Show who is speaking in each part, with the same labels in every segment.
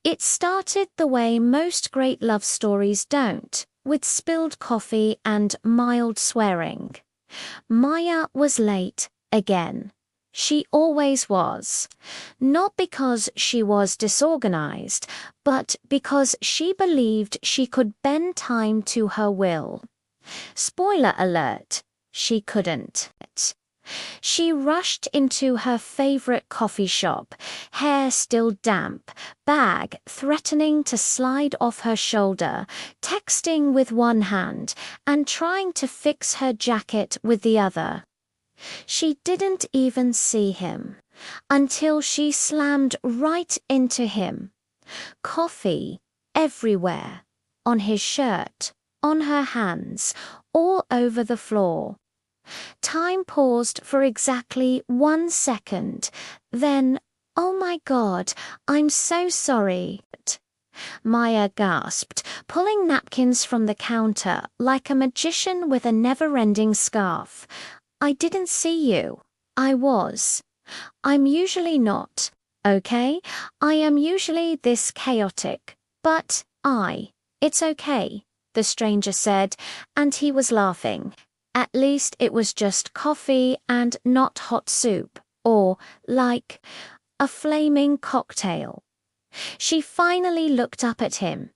Speaker 1: It started the way most great love stories don't, with spilled coffee and mild swearing. Maya was late, again. She always was. Not because she was disorganized, but because she believed she could bend time to her will. Spoiler alert, she couldn't. She rushed into her favorite coffee shop, hair still damp, bag threatening to slide off her shoulder, texting with one hand and trying to fix her jacket with the other. She didn't even see him until she slammed right into him. Coffee everywhere, on his shirt, on her hands, all over the floor. Time paused for exactly 1 second. Then, "Oh my God, I'm so sorry." Maya gasped, pulling napkins from the counter like a magician with a never-ending scarf. "I didn't see you. I'm usually not, okay? I am usually this chaotic. But it's okay," the stranger said, and he was laughing. At least it was just coffee and not hot soup, or, like, a flaming cocktail. She finally looked up at him.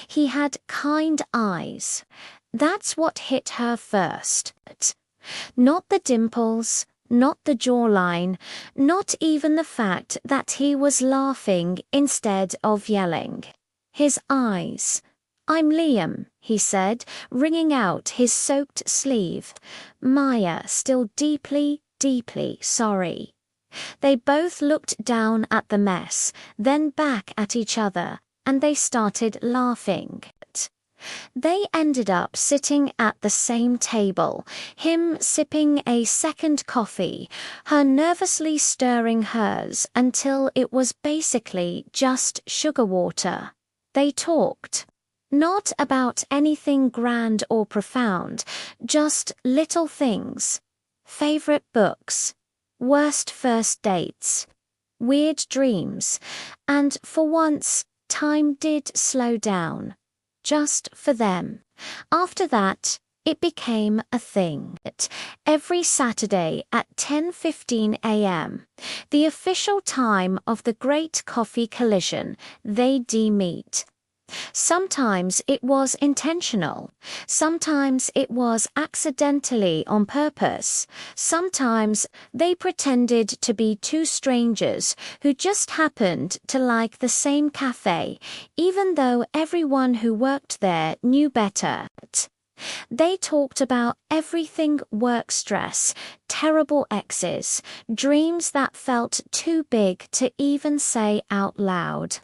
Speaker 1: He had kind eyes. That's what hit her first. Not the dimples, not the jawline, not even the fact that he was laughing instead of yelling. His eyes. "I'm Liam," he said, wringing out his soaked sleeve. Maya still deeply, deeply sorry. They both looked down at the mess, then back at each other, and they started laughing. They ended up sitting at the same table, him sipping a second coffee, her nervously stirring hers until it was basically just sugar water. They talked. Not about anything grand or profound, just little things. Favorite books, worst first dates, weird dreams, and for once, time did slow down. Just for them. After that, it became a thing. Every Saturday at 10:15 a.m., the official time of the Great Coffee Collision, they'd meet. Sometimes it was intentional. Sometimes it was accidentally on purpose. Sometimes they pretended to be two strangers who just happened to like the same cafe, even though everyone who worked there knew better. They talked about everything: work stress, terrible exes, dreams that felt too big to even say out loud.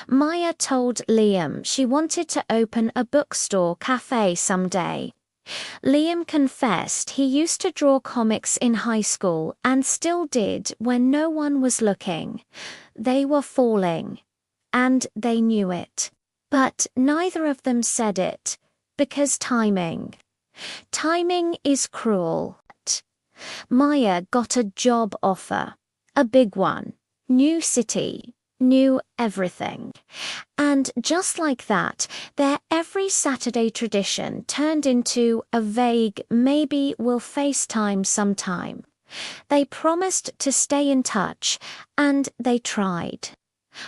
Speaker 1: Maya told Liam she wanted to open a bookstore cafe someday. Liam confessed he used to draw comics in high school and still did when no one was looking. They were falling, and they knew it. But neither of them said it, because timing. Timing is cruel. Maya got a job offer, a big one, new city. Knew everything. And just like that, their every Saturday tradition turned into a vague "maybe we'll FaceTime sometime." They promised to stay in touch, and they tried.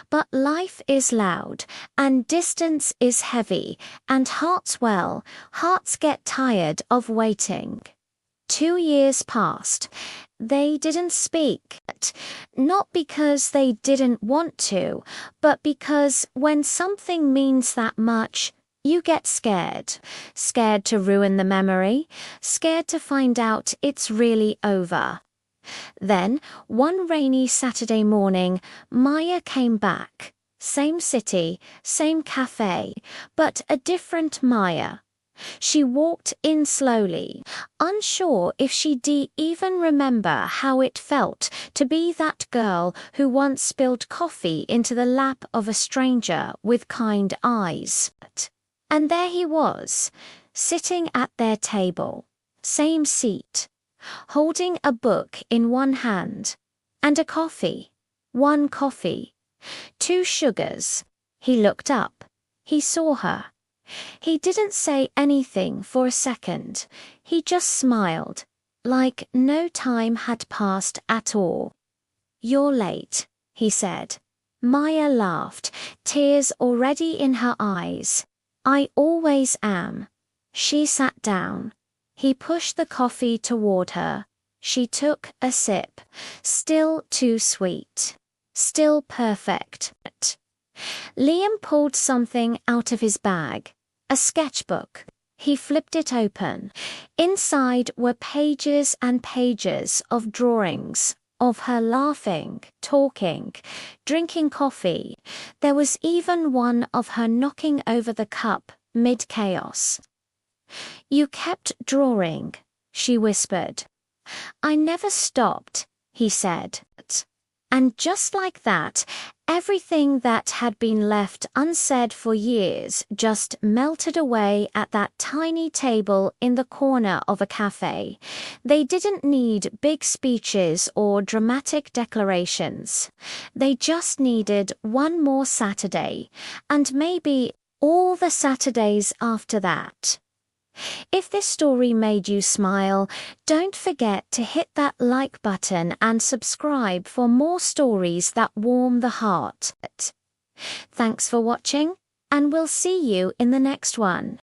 Speaker 1: But life is loud, and distance is heavy, and hearts get tired of waiting. 2 years passed. They didn't speak, not because they didn't want to, but because when something means that much, you get scared. Scared to ruin the memory, scared to find out it's really over. Then, one rainy Saturday morning, Maya came back. Same city, same cafe, but a different Maya. She walked in slowly, unsure if she'd even remember how it felt to be that girl who once spilled coffee into the lap of a stranger with kind eyes. And there he was, sitting at their table, same seat, holding a book in one hand, and a coffee, one coffee, 2 sugars. He looked up. He saw her. He didn't say anything for a second. He just smiled, like no time had passed at all. "You're late," he said. Maya laughed, tears already in her eyes. "I always am." She sat down. He pushed the coffee toward her. She took a sip. Still too sweet. Still perfect. Liam pulled something out of his bag. A sketchbook. He flipped it open. Inside were pages and pages of drawings of her laughing, talking, drinking coffee. There was even one of her knocking over the cup mid-chaos. "You kept drawing," she whispered. "I never stopped," he said. And just like that, everything that had been left unsaid for years just melted away at that tiny table in the corner of a cafe. They didn't need big speeches or dramatic declarations. They just needed one more Saturday, and maybe all the Saturdays after that. If this story made you smile, don't forget to hit that like button and subscribe for more stories that warm the heart. Thanks for watching, and we'll see you in the next one.